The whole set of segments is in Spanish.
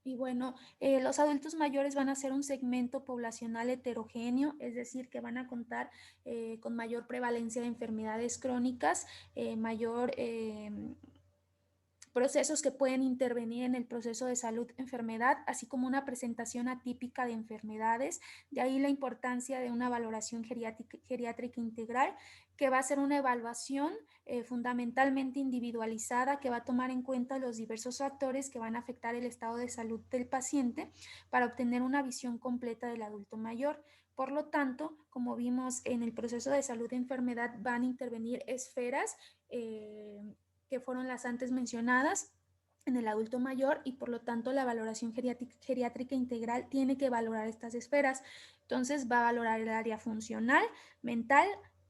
Y bueno, los adultos mayores van a ser un segmento poblacional heterogéneo, es decir, que van a contar con mayor prevalencia de enfermedades crónicas, mayor procesos que pueden intervenir en el proceso de salud-enfermedad, así como una presentación atípica de enfermedades. De ahí la importancia de una valoración geriátrica integral, que va a ser una evaluación fundamentalmente individualizada, que va a tomar en cuenta los diversos factores que van a afectar el estado de salud del paciente para obtener una visión completa del adulto mayor. Por lo tanto, como vimos en el proceso de salud-enfermedad, van a intervenir esferas que fueron las antes mencionadas en el adulto mayor, y por lo tanto la valoración geriátrica integral tiene que valorar estas esferas. Entonces va a valorar el área funcional, mental,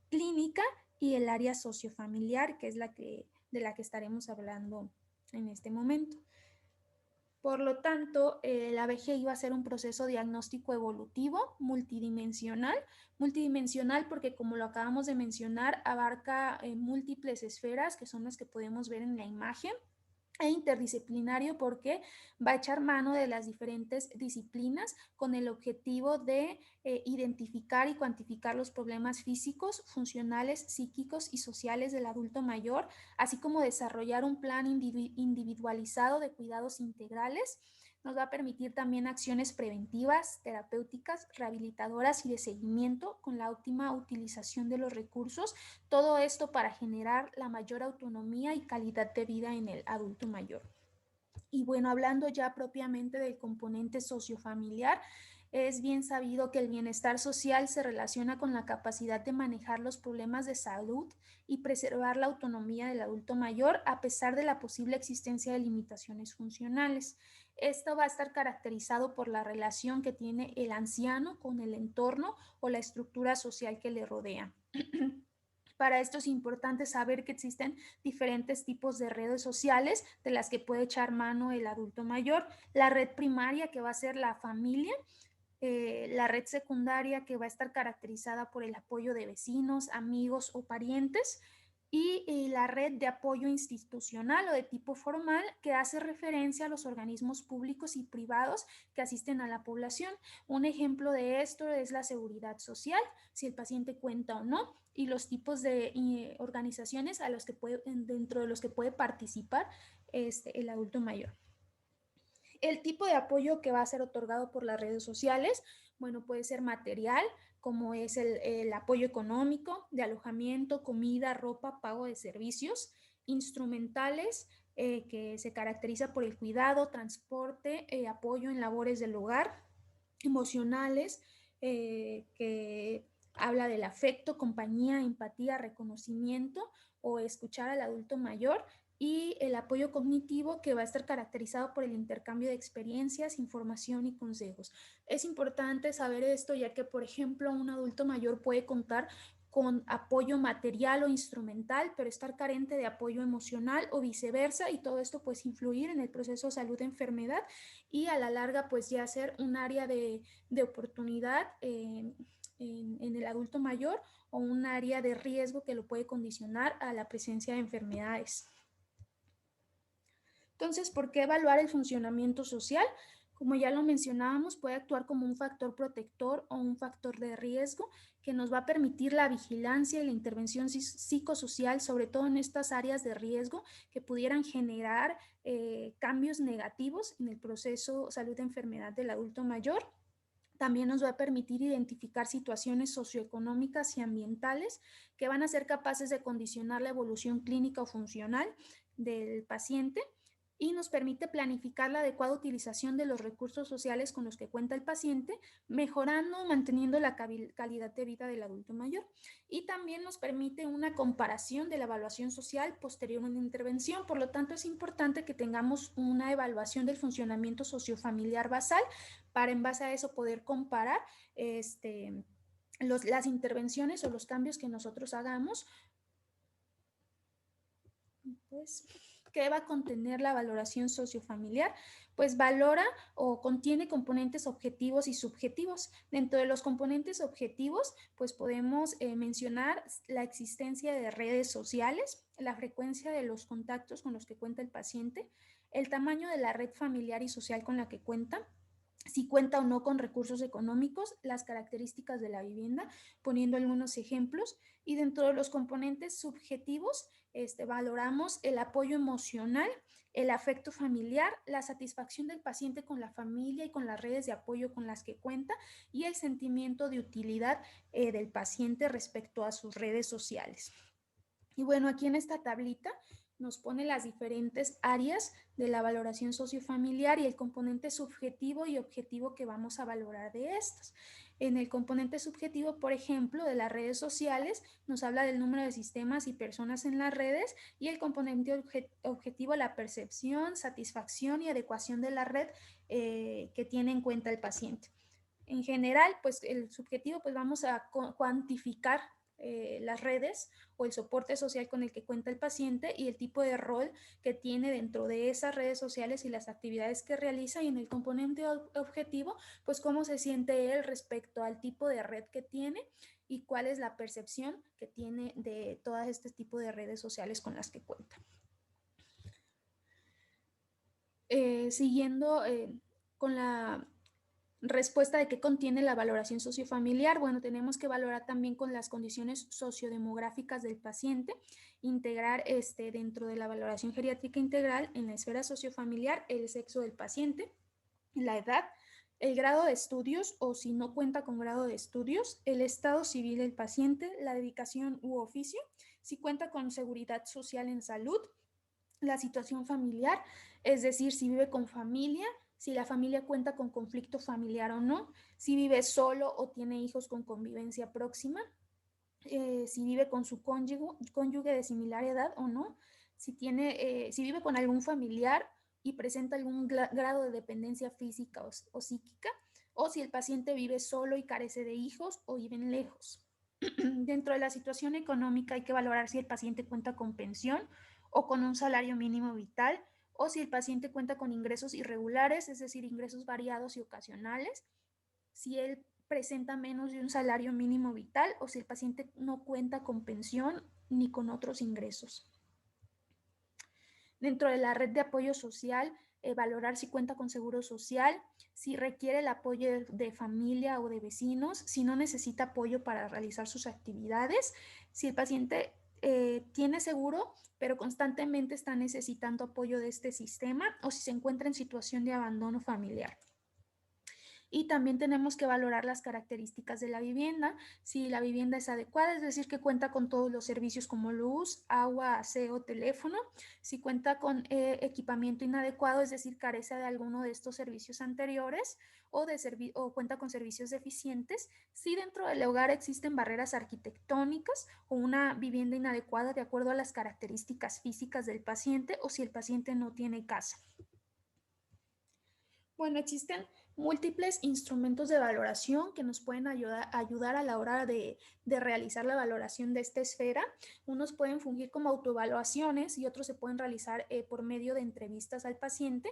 clínica y el área sociofamiliar, que es de la que estaremos hablando en este momento. Por lo tanto, la VGI va a ser un proceso diagnóstico evolutivo multidimensional porque, como lo acabamos de mencionar, abarca múltiples esferas, que son las que podemos ver en la imagen, e interdisciplinario porque va a echar mano de las diferentes disciplinas con el objetivo de identificar y cuantificar los problemas físicos, funcionales, psíquicos y sociales del adulto mayor, así como desarrollar un plan individualizado de cuidados integrales. Nos va a permitir también acciones preventivas, terapéuticas, rehabilitadoras y de seguimiento con la óptima utilización de los recursos. Todo esto para generar la mayor autonomía y calidad de vida en el adulto mayor. Y bueno, hablando ya propiamente del componente sociofamiliar, es bien sabido que el bienestar social se relaciona con la capacidad de manejar los problemas de salud y preservar la autonomía del adulto mayor a pesar de la posible existencia de limitaciones funcionales. Esto va a estar caracterizado por la relación que tiene el anciano con el entorno o la estructura social que le rodea. Para esto es importante saber que existen diferentes tipos de redes sociales de las que puede echar mano el adulto mayor. La red primaria, que va a ser la familia, la red secundaria, que va a estar caracterizada por el apoyo de vecinos, amigos o parientes, y la red de apoyo institucional o de tipo formal, que hace referencia a los organismos públicos y privados que asisten a la población. Un ejemplo de esto es la seguridad social, si el paciente cuenta o no, y los tipos de organizaciones dentro de los que puede participar el adulto mayor. El tipo de apoyo que va a ser otorgado por las redes sociales, bueno, puede ser material, como es el apoyo económico, de alojamiento, comida, ropa, pago de servicios; instrumentales, que se caracteriza por el cuidado, transporte, apoyo en labores del hogar; emocionales, que habla del afecto, compañía, empatía, reconocimiento o escuchar al adulto mayor; y el apoyo cognitivo, que va a estar caracterizado por el intercambio de experiencias, información y consejos. Es importante saber esto, ya que, por ejemplo, un adulto mayor puede contar con apoyo material o instrumental, pero estar carente de apoyo emocional o viceversa, y todo esto pues influir en el proceso de salud-enfermedad y a la larga pues ya ser un área de oportunidad en el adulto mayor, o un área de riesgo que lo puede condicionar a la presencia de enfermedades. Entonces, ¿por qué evaluar el funcionamiento social? Como ya lo mencionábamos, puede actuar como un factor protector o un factor de riesgo que nos va a permitir la vigilancia y la intervención psicosocial, sobre todo en estas áreas de riesgo que pudieran generar cambios negativos en el proceso salud-enfermedad del adulto mayor. También nos va a permitir identificar situaciones socioeconómicas y ambientales que van a ser capaces de condicionar la evolución clínica o funcional del paciente, y nos permite planificar la adecuada utilización de los recursos sociales con los que cuenta el paciente, mejorando o manteniendo la calidad de vida del adulto mayor. Y también nos permite una comparación de la evaluación social posterior a una intervención. Por lo tanto, es importante que tengamos una evaluación del funcionamiento sociofamiliar basal para, en base a eso, poder comparar las intervenciones o los cambios que nosotros hagamos. Pues, ¿qué va a contener la valoración sociofamiliar? Pues valora o contiene componentes objetivos y subjetivos. Dentro de los componentes objetivos, pues podemos mencionar la existencia de redes sociales, la frecuencia de los contactos con los que cuenta el paciente, el tamaño de la red familiar y social con la que cuenta, si cuenta o no con recursos económicos, las características de la vivienda, poniendo algunos ejemplos. Y dentro de los componentes subjetivos, valoramos el apoyo emocional, el afecto familiar, la satisfacción del paciente con la familia y con las redes de apoyo con las que cuenta, y el sentimiento de utilidad del paciente respecto a sus redes sociales. Y bueno, aquí en esta tablita nos pone las diferentes áreas de la valoración sociofamiliar y el componente subjetivo y objetivo que vamos a valorar de estos. En el componente subjetivo, por ejemplo, de las redes sociales, nos habla del número de sistemas y personas en las redes, y el componente objetivo, la percepción, satisfacción y adecuación de la red que tiene en cuenta el paciente. En general, pues el subjetivo, pues vamos a cuantificar las redes o el soporte social con el que cuenta el paciente y el tipo de rol que tiene dentro de esas redes sociales y las actividades que realiza, y en el componente objetivo, pues cómo se siente él respecto al tipo de red que tiene y cuál es la percepción que tiene de todo este tipo de redes sociales con las que cuenta. Siguiendo con la respuesta de qué contiene la valoración sociofamiliar. Bueno, tenemos que valorar también con las condiciones sociodemográficas del paciente, integrar dentro de la valoración geriátrica integral en la esfera sociofamiliar el sexo del paciente, la edad, el grado de estudios o si no cuenta con grado de estudios, el estado civil del paciente, la dedicación u oficio, si cuenta con seguridad social en salud, la situación familiar, es decir, si vive con familia, si la familia cuenta con conflicto familiar o no, si vive solo o tiene hijos con convivencia próxima, si vive con su cónyuge de similar edad o no, si vive con algún familiar y presenta algún grado de dependencia física o psíquica, o si el paciente vive solo y carece de hijos o viven lejos. Dentro de la situación económica hay que valorar si el paciente cuenta con pensión o con un salario mínimo vital, o si el paciente cuenta con ingresos irregulares, es decir, ingresos variados y ocasionales, si él presenta menos de un salario mínimo vital o si el paciente no cuenta con pensión ni con otros ingresos. Dentro de la red de apoyo social, valorar si cuenta con seguro social, si requiere el apoyo de familia o de vecinos, si no necesita apoyo para realizar sus actividades, si el paciente tiene seguro, pero constantemente está necesitando apoyo de este sistema, o si se encuentra en situación de abandono familiar. Y también tenemos que valorar las características de la vivienda, si la vivienda es adecuada, es decir, que cuenta con todos los servicios como luz, agua, aseo, teléfono, si cuenta con equipamiento inadecuado, es decir, carece de alguno de estos servicios anteriores, o cuenta con servicios deficientes, si dentro del hogar existen barreras arquitectónicas o una vivienda inadecuada de acuerdo a las características físicas del paciente, o si el paciente no tiene casa. Bueno, existen múltiples instrumentos de valoración que nos pueden ayudar a la hora de realizar la valoración de esta esfera. Unos pueden fungir como autoevaluaciones y otros se pueden realizar por medio de entrevistas al paciente,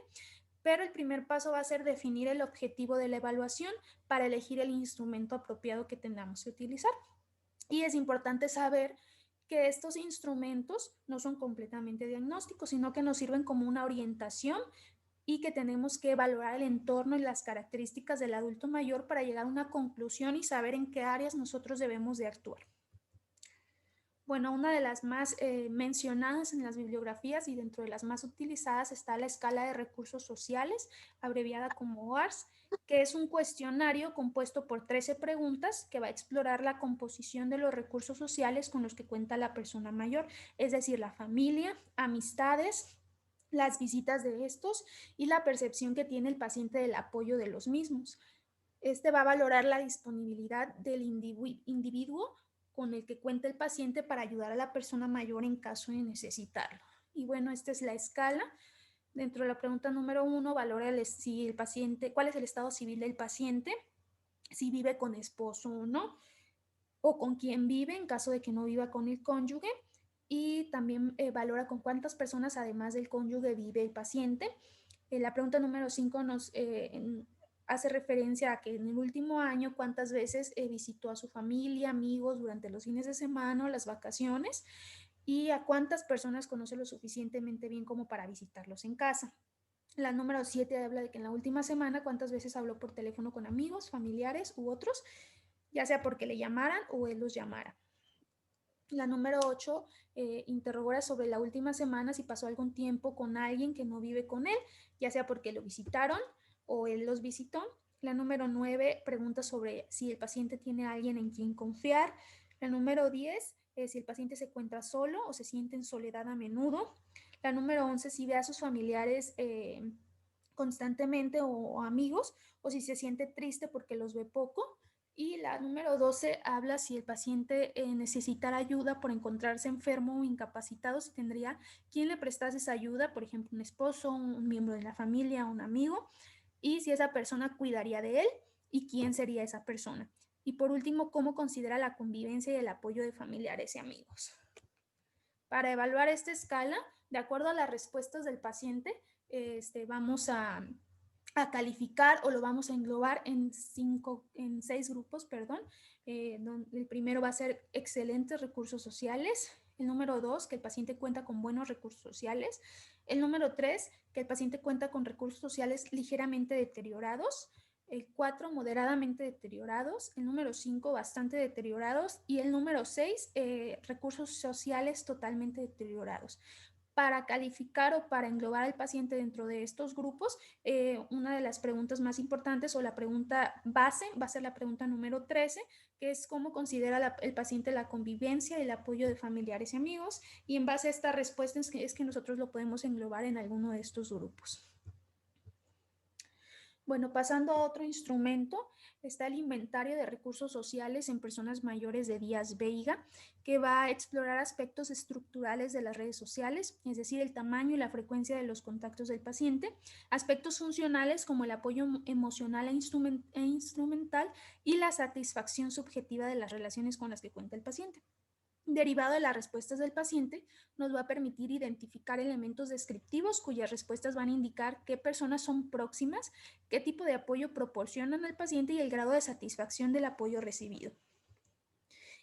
pero el primer paso va a ser definir el objetivo de la evaluación para elegir el instrumento apropiado que tengamos que utilizar. Y es importante saber que estos instrumentos no son completamente diagnósticos, sino que nos sirven como una orientación y que tenemos que valorar el entorno y las características del adulto mayor para llegar a una conclusión y saber en qué áreas nosotros debemos de actuar. Bueno, una de las más mencionadas en las bibliografías y dentro de las más utilizadas está la escala de recursos sociales, abreviada como OARS, que es un cuestionario compuesto por 13 preguntas que va a explorar la composición de los recursos sociales con los que cuenta la persona mayor, es decir, la familia, amistades, las visitas de estos y la percepción que tiene el paciente del apoyo de los mismos. Este va a valorar la disponibilidad del individuo con el que cuenta el paciente para ayudar a la persona mayor en caso de necesitarlo. Y bueno, esta es la escala. Dentro de la pregunta número 1, valora si el paciente, cuál es el estado civil del paciente, si vive con esposo o no, o con quién vive en caso de que no viva con el cónyuge, y también valora con cuántas personas además del cónyuge vive el paciente. La pregunta número 5 nos hace referencia a que en el último año cuántas veces visitó a su familia, amigos durante los fines de semana o las vacaciones, y a cuántas personas conoce lo suficientemente bien como para visitarlos en casa. La número 7 habla de que en la última semana cuántas veces habló por teléfono con amigos, familiares u otros, ya sea porque le llamaran o él los llamara. La número 8 interroga sobre la última semana si pasó algún tiempo con alguien que no vive con él, ya sea porque lo visitaron o él los visitó. La número 9 pregunta sobre si el paciente tiene a alguien en quien confiar. La número 10 es si el paciente se encuentra solo o se siente en soledad a menudo. La número 11 si ve a sus familiares constantemente o amigos, o si se siente triste porque los ve poco. Y la número 12 habla si el paciente necesitara ayuda por encontrarse enfermo o incapacitado, si tendría quien le prestase esa ayuda, por ejemplo, un esposo, un miembro de la familia, un amigo, y si esa persona cuidaría de él y quién sería esa persona. Y por último, cómo considera la convivencia y el apoyo de familiares y amigos. Para evaluar esta escala, de acuerdo a las respuestas del paciente, vamos a calificar o lo vamos a englobar en 6 grupos, perdón. El primero va a ser excelentes recursos sociales. El número 2, que el paciente cuenta con buenos recursos sociales. El número 3, que el paciente cuenta con recursos sociales ligeramente deteriorados. El 4, moderadamente deteriorados. El número 5, bastante deteriorados. Y el número 6, recursos sociales totalmente deteriorados. Para calificar o para englobar al paciente dentro de estos grupos, una de las preguntas más importantes o la pregunta base va a ser la pregunta número 13, que es cómo considera el paciente la convivencia y el apoyo de familiares y amigos. Y en base a esta respuesta es que nosotros lo podemos englobar en alguno de estos grupos. Bueno, pasando a otro instrumento, está el inventario de recursos sociales en personas mayores de Díaz-Veiga, que va a explorar aspectos estructurales de las redes sociales, es decir, el tamaño y la frecuencia de los contactos del paciente, aspectos funcionales como el apoyo emocional e instrumental y la satisfacción subjetiva de las relaciones con las que cuenta el paciente. Derivado de las respuestas del paciente, nos va a permitir identificar elementos descriptivos cuyas respuestas van a indicar qué personas son próximas, qué tipo de apoyo proporcionan al paciente y el grado de satisfacción del apoyo recibido.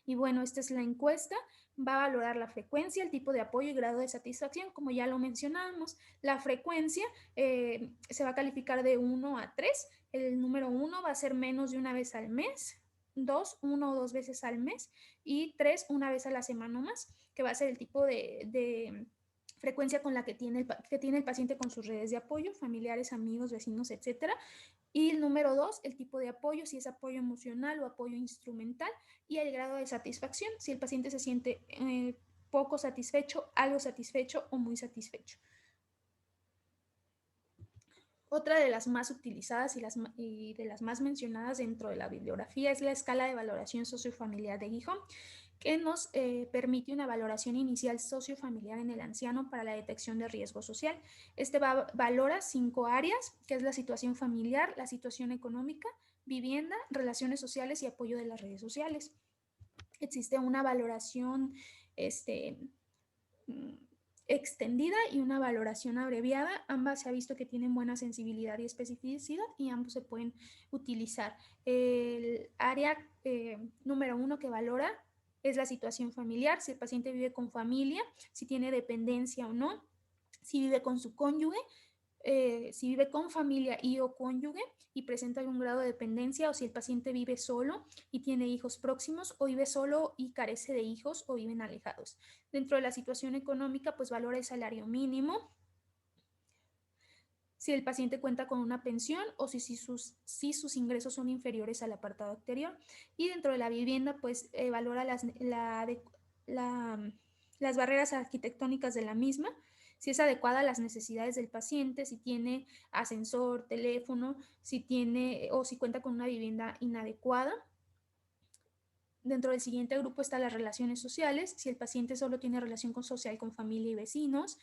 Y bueno, esta es la encuesta. Va a valorar la frecuencia, el tipo de apoyo y grado de satisfacción, como ya lo mencionamos. La frecuencia se va a calificar de 1 a 3. El número 1 va a ser menos de una vez al mes. 2, 1 o 2 veces al mes. Y 3, una vez a la semana o más, que va a ser el tipo de frecuencia con la que tiene el paciente con sus redes de apoyo, familiares, amigos, vecinos, etcétera. Y el número 2, el tipo de apoyo, si es apoyo emocional o apoyo instrumental, y el grado de satisfacción, si el paciente se siente poco satisfecho, algo satisfecho o muy satisfecho. Otra de las más utilizadas y de las más mencionadas dentro de la bibliografía es la escala de valoración sociofamiliar de Gijón, que nos permite una valoración inicial sociofamiliar en el anciano para la detección de riesgo social. Valora 5 áreas, que es la situación familiar, la situación económica, vivienda, relaciones sociales y apoyo de las redes sociales. Existe una valoración extendida y una valoración abreviada. Ambas se ha visto que tienen buena sensibilidad y especificidad y ambos se pueden utilizar. El área número 1 que valora es la situación familiar, si el paciente vive con familia, si tiene dependencia o no, si vive con su cónyuge, si vive con familia y o cónyuge y presenta algún grado de dependencia, o si el paciente vive solo y tiene hijos próximos, o vive solo y carece de hijos o viven alejados. Dentro de la situación económica, pues valora el salario mínimo, si el paciente cuenta con una pensión o si sus ingresos son inferiores al apartado anterior. Y dentro de la vivienda, pues valora las barreras arquitectónicas de la misma, si es adecuada a las necesidades del paciente, si tiene ascensor, teléfono, si tiene o si cuenta con una vivienda inadecuada. Dentro del siguiente grupo están las relaciones sociales, si el paciente solo tiene relación social con familia y vecinos,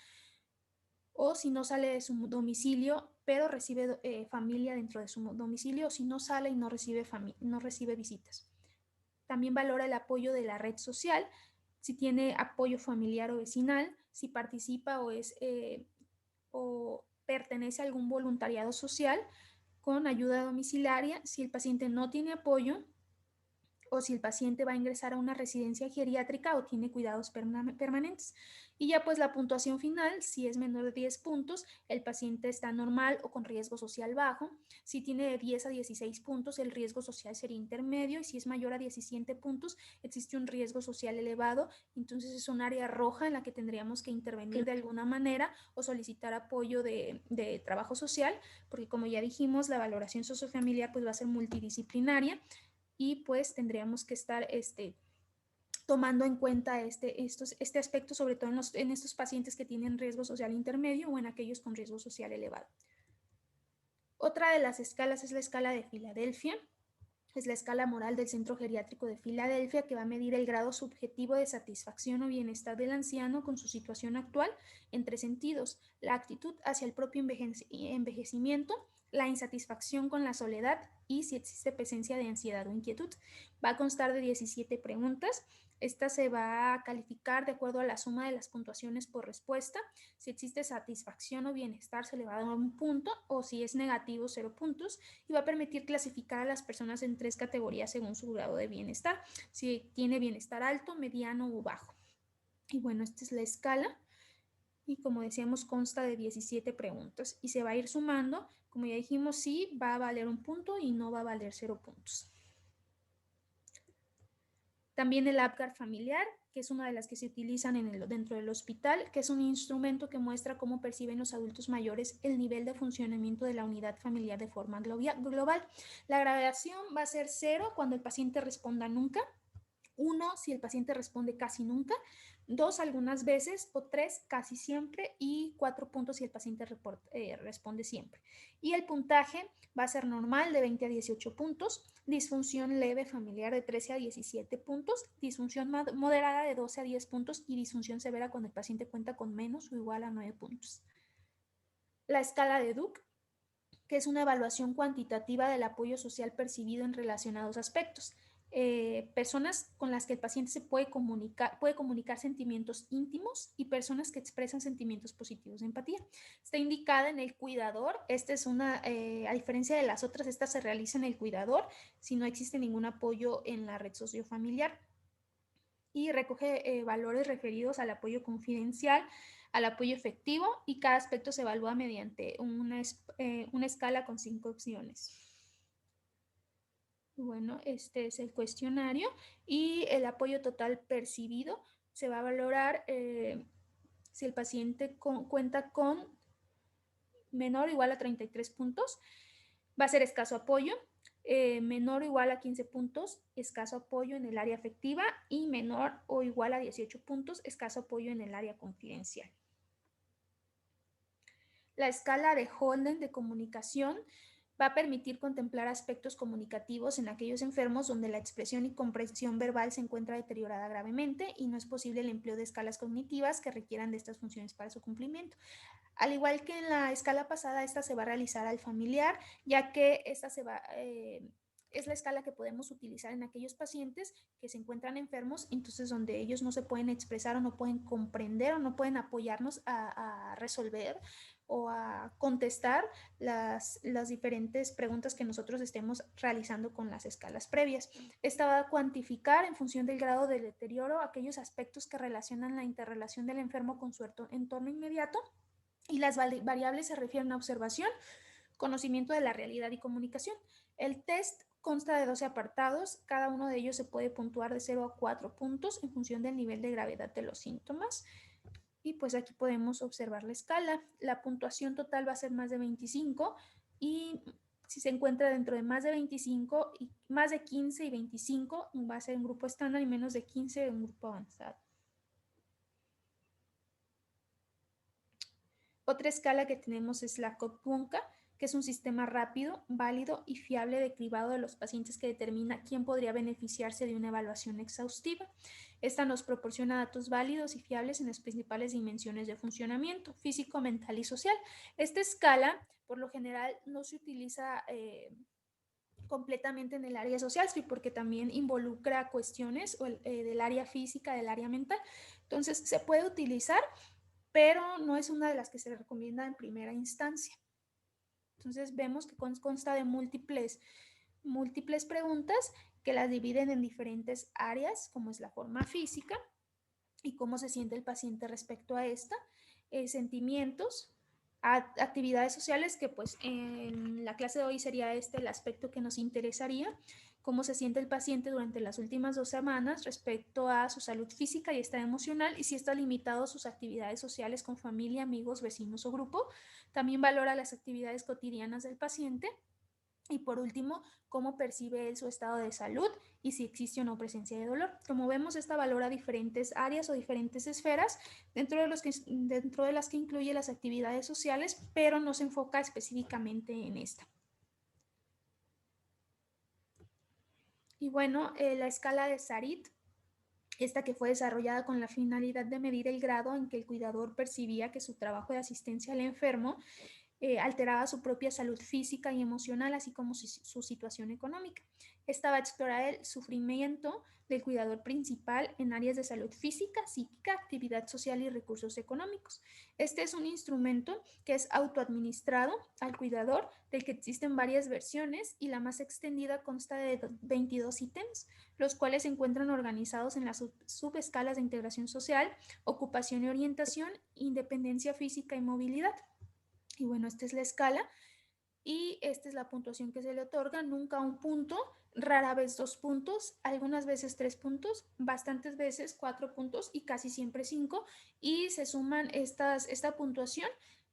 o si no sale de su domicilio, pero recibe familia dentro de su domicilio, o si no sale y no recibe visitas. También valora el apoyo de la red social, si tiene apoyo familiar o vecinal, si participa o pertenece a algún voluntariado social con ayuda domiciliaria, si el paciente no tiene apoyo o si el paciente va a ingresar a una residencia geriátrica o tiene cuidados permanentes. Y ya pues la puntuación final, si es menor de 10 puntos, el paciente está normal o con riesgo social bajo. Si tiene de 10 a 16 puntos, el riesgo social sería intermedio, y si es mayor a 17 puntos, existe un riesgo social elevado. Entonces es un área roja en la que tendríamos que intervenir de alguna manera o solicitar apoyo de trabajo social, porque como ya dijimos, la valoración sociofamiliar pues va a ser multidisciplinaria, y pues tendríamos que estar tomando en cuenta este aspecto, sobre todo en estos pacientes que tienen riesgo social intermedio o en aquellos con riesgo social elevado. Otra de las escalas es la escala de Filadelfia. Es la escala moral del Centro Geriátrico de Filadelfia, que va a medir el grado subjetivo de satisfacción o bienestar del anciano con su situación actual en 3 sentidos: la actitud hacia el propio envejecimiento, la insatisfacción con la soledad y si existe presencia de ansiedad o inquietud. Va a constar de 17 preguntas. Esta se va a calificar de acuerdo a la suma de las puntuaciones por respuesta. Si existe satisfacción o bienestar, se le va a dar 1 punto, o si es negativo, 0 puntos, y va a permitir clasificar a las personas en 3 categorías según su grado de bienestar: si tiene bienestar alto, mediano o bajo. Y bueno, esta es la escala, y como decíamos, consta de 17 preguntas y se va a ir sumando. Como ya dijimos, sí va a valer 1 punto y no va a valer 0 puntos. También el APGAR familiar, que es una de las que se utilizan dentro del hospital, que es un instrumento que muestra cómo perciben los adultos mayores el nivel de funcionamiento de la unidad familiar de forma global. La gradación va a ser 0 cuando el paciente responda nunca, 1 si el paciente responde casi nunca, 2 algunas veces, o 3 casi siempre, y 4 puntos si el paciente responde siempre. Y el puntaje va a ser normal de 20 a 18 puntos, disfunción leve familiar de 13 a 17 puntos, disfunción moderada de 12 a 10 puntos y disfunción severa cuando el paciente cuenta con menos o igual a 9 puntos. La escala de Duke, que es una evaluación cuantitativa del apoyo social percibido en relación a 2 aspectos: personas con las que el paciente se puede comunicar sentimientos íntimos, y personas que expresan sentimientos positivos de empatía. Está indicada en el cuidador. Esta es a diferencia de las otras, esta se realiza en el cuidador si no existe ningún apoyo en la red sociofamiliar, y recoge valores referidos al apoyo confidencial, al apoyo efectivo, y cada aspecto se evalúa mediante una escala con 5 opciones. Bueno, este es el cuestionario, y el apoyo total percibido se va a valorar si el paciente cuenta con menor o igual a 33 puntos, va a ser escaso apoyo. Menor o igual a 15 puntos, escaso apoyo en el área afectiva, y menor o igual a 18 puntos, escaso apoyo en el área confidencial. La escala de Holden de comunicación va a permitir contemplar aspectos comunicativos en aquellos enfermos donde la expresión y comprensión verbal se encuentra deteriorada gravemente y no es posible el empleo de escalas cognitivas que requieran de estas funciones para su cumplimiento. Al igual que en la escala pasada, esta se va a realizar al familiar, ya que esta es la escala que podemos utilizar en aquellos pacientes que se encuentran enfermos, entonces donde ellos no se pueden expresar o no pueden comprender o no pueden apoyarnos a resolver o a contestar las diferentes preguntas que nosotros estemos realizando con las escalas previas. Esta va a cuantificar en función del grado de deterioro aquellos aspectos que relacionan la interrelación del enfermo con su entorno inmediato, y las variables se refieren a observación, conocimiento de la realidad y comunicación. El test consta de 12 apartados, cada uno de ellos se puede puntuar de 0 a 4 puntos en función del nivel de gravedad de los síntomas. Y pues aquí podemos observar la escala. La puntuación total va a ser más de 25, y si se encuentra dentro de más de 25 y más de 15 y 25 va a ser un grupo estándar, y menos de 15 un grupo avanzado. Otra escala que tenemos es la COP-PUNCA, que es un sistema rápido, válido y fiable de cribado de los pacientes que determina quién podría beneficiarse de una evaluación exhaustiva. Esta nos proporciona datos válidos y fiables en las principales dimensiones de funcionamiento: físico, mental y social. Esta escala, por lo general, no se utiliza completamente en el área social, porque también involucra cuestiones del área física, del área mental. Entonces, se puede utilizar, pero no es una de las que se recomienda en primera instancia. Entonces vemos que consta de múltiples múltiples preguntas que las dividen en diferentes áreas, como es la forma física y cómo se siente el paciente respecto a esta, sentimientos, actividades sociales, que pues en la clase de hoy sería este el aspecto que nos interesaría, cómo se siente el paciente durante las últimas 2 semanas respecto a su salud física y estado emocional, y si está limitado a sus actividades sociales con familia, amigos, vecinos o grupo. También valora las actividades cotidianas del paciente. Y por último, cómo percibe él su estado de salud y si existe o no presencia de dolor. Como vemos, esta valora diferentes áreas o diferentes esferas dentro de las que incluye las actividades sociales, pero no se enfoca específicamente en esta. Y bueno, la escala de Sarit, esta que fue desarrollada con la finalidad de medir el grado en que el cuidador percibía que su trabajo de asistencia al enfermo alteraba su propia salud física y emocional, así como su situación económica. Esta va a explorar el sufrimiento del cuidador principal en áreas de salud física, psíquica, actividad social y recursos económicos. Este es un instrumento que es autoadministrado al cuidador, del que existen varias versiones, y la más extendida consta de 22 ítems, los cuales se encuentran organizados en las subescalas de integración social, ocupación y orientación, independencia física y movilidad. Y bueno, esta es la escala y esta es la puntuación que se le otorga: nunca 1 punto, rara vez 2 puntos, algunas veces 3 puntos, bastantes veces 4 puntos y casi siempre 5. Y se suman esta puntuación,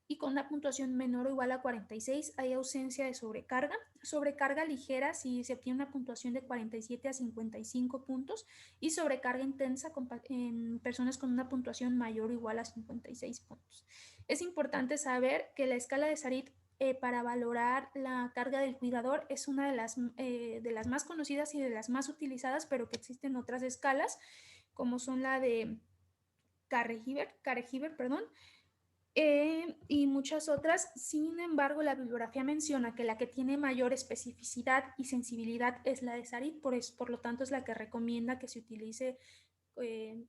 y con una puntuación menor o igual a 46 hay ausencia de sobrecarga. Sobrecarga ligera si se obtiene una puntuación de 47 a 55 puntos, y sobrecarga intensa en personas con una puntuación mayor o igual a 56 puntos. Es importante saber que la escala de Sarit, para valorar la carga del cuidador, es una de las más conocidas y de las más utilizadas, pero que existen otras escalas, como son la de Caregiver, perdón, y muchas otras. Sin embargo, la bibliografía menciona que la que tiene mayor especificidad y sensibilidad es la de Sarit, por lo tanto es la que recomienda que se utilice eh,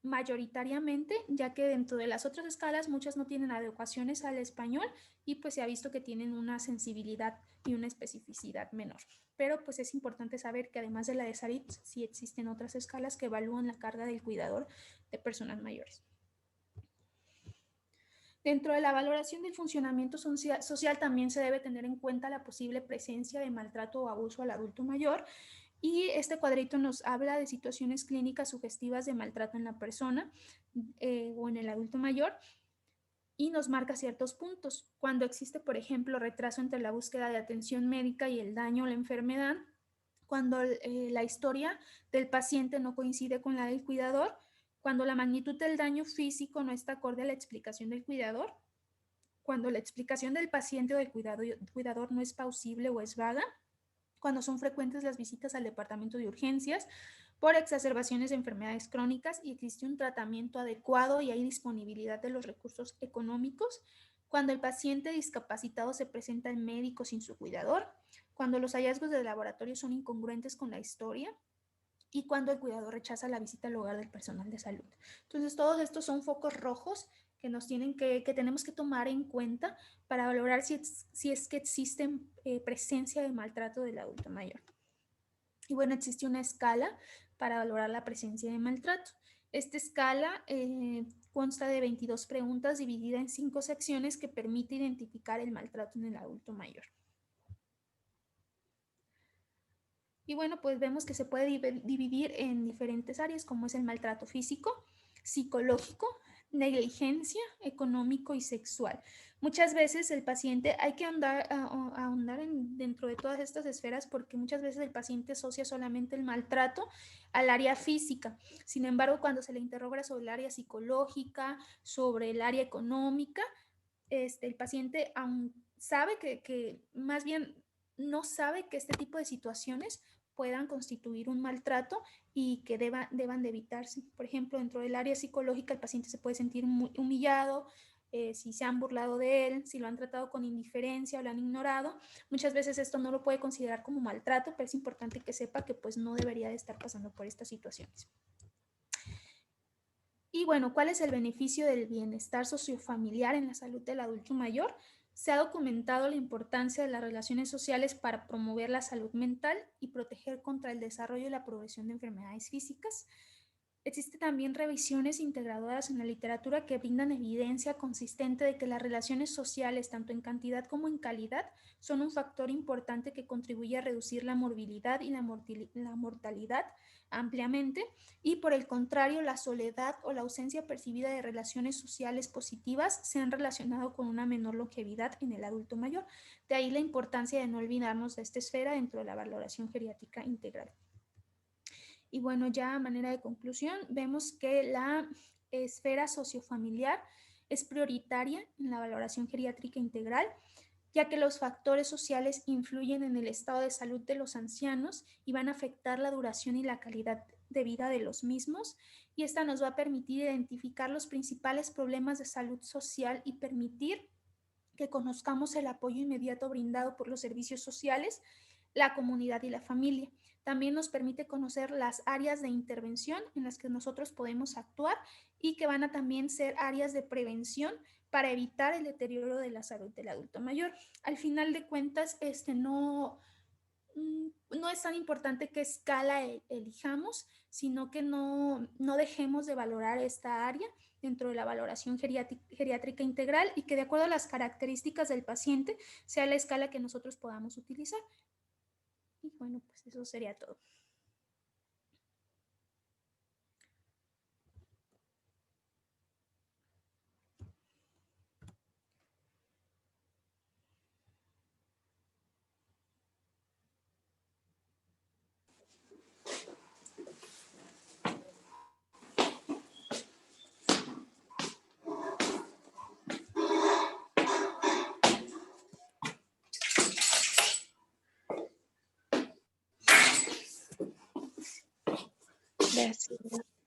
mayoritariamente, ya que dentro de las otras escalas muchas no tienen adecuaciones al español, y pues se ha visto que tienen una sensibilidad y una especificidad menor. Pero pues es importante saber que además de la de Sarit, sí existen otras escalas que evalúan la carga del cuidador de personas mayores. Dentro de la valoración del funcionamiento social también se debe tener en cuenta la posible presencia de maltrato o abuso al adulto mayor, y este cuadrito nos habla de situaciones clínicas sugestivas de maltrato en la persona o en el adulto mayor, y nos marca ciertos puntos. Cuando existe, por ejemplo, retraso entre la búsqueda de atención médica y el daño o la enfermedad, cuando la historia del paciente no coincide con la del cuidador, cuando la magnitud del daño físico no está acorde a la explicación del cuidador, cuando la explicación del paciente o del cuidador no es plausible o es vaga, cuando son frecuentes las visitas al departamento de urgencias por exacerbaciones de enfermedades crónicas y existe un tratamiento adecuado y hay disponibilidad de los recursos económicos, cuando el paciente discapacitado se presenta al médico sin su cuidador, cuando los hallazgos de laboratorio son incongruentes con la historia, y cuando el cuidador rechaza la visita al hogar del personal de salud. Entonces, todos estos son focos rojos que tenemos que tomar en cuenta para valorar si es que existe presencia de maltrato del adulto mayor. Y bueno, existe una escala para valorar la presencia de maltrato. Esta escala consta de 22 preguntas dividida en 5 secciones que permite identificar el maltrato en el adulto mayor. Y bueno, pues vemos que se puede dividir en diferentes áreas, como es el maltrato físico, psicológico, negligencia, económico y sexual. Muchas veces el paciente, hay que ahondar dentro de todas estas esferas, porque muchas veces el paciente asocia solamente el maltrato al área física. Sin embargo, cuando se le interroga sobre el área psicológica, sobre el área económica, el paciente aún sabe que más bien no sabe que este tipo de situaciones puedan constituir un maltrato y que deban de evitarse. Por ejemplo, dentro del área psicológica el paciente se puede sentir muy humillado, si se han burlado de él, si lo han tratado con indiferencia o lo han ignorado. Muchas veces esto no lo puede considerar como maltrato, pero es importante que sepa que pues no debería de estar pasando por estas situaciones. Y bueno, ¿cuál es el beneficio del bienestar sociofamiliar en la salud del adulto mayor? Se ha documentado la importancia de las relaciones sociales para promover la salud mental y proteger contra el desarrollo y la progresión de enfermedades físicas. Existen también revisiones integradoras en la literatura que brindan evidencia consistente de que las relaciones sociales, tanto en cantidad como en calidad, son un factor importante que contribuye a reducir la morbilidad y la mortalidad ampliamente, y por el contrario, la soledad o la ausencia percibida de relaciones sociales positivas se han relacionado con una menor longevidad en el adulto mayor. De ahí la importancia de no olvidarnos de esta esfera dentro de la valoración geriátrica integral. Y bueno, ya a manera de conclusión, vemos que la esfera sociofamiliar es prioritaria en la valoración geriátrica integral, ya que los factores sociales influyen en el estado de salud de los ancianos y van a afectar la duración y la calidad de vida de los mismos, y esta nos va a permitir identificar los principales problemas de salud social y permitir que conozcamos el apoyo inmediato brindado por los servicios sociales, la comunidad y la familia. También nos permite conocer las áreas de intervención en las que nosotros podemos actuar y que van a también ser áreas de prevención para evitar el deterioro de la salud del adulto mayor. Al final de cuentas, no es tan importante qué escala elijamos, sino que no dejemos de valorar esta área dentro de la valoración geriátrica integral, y que de acuerdo a las características del paciente sea la escala que nosotros podamos utilizar. Y bueno, pues eso sería todo. Gracias.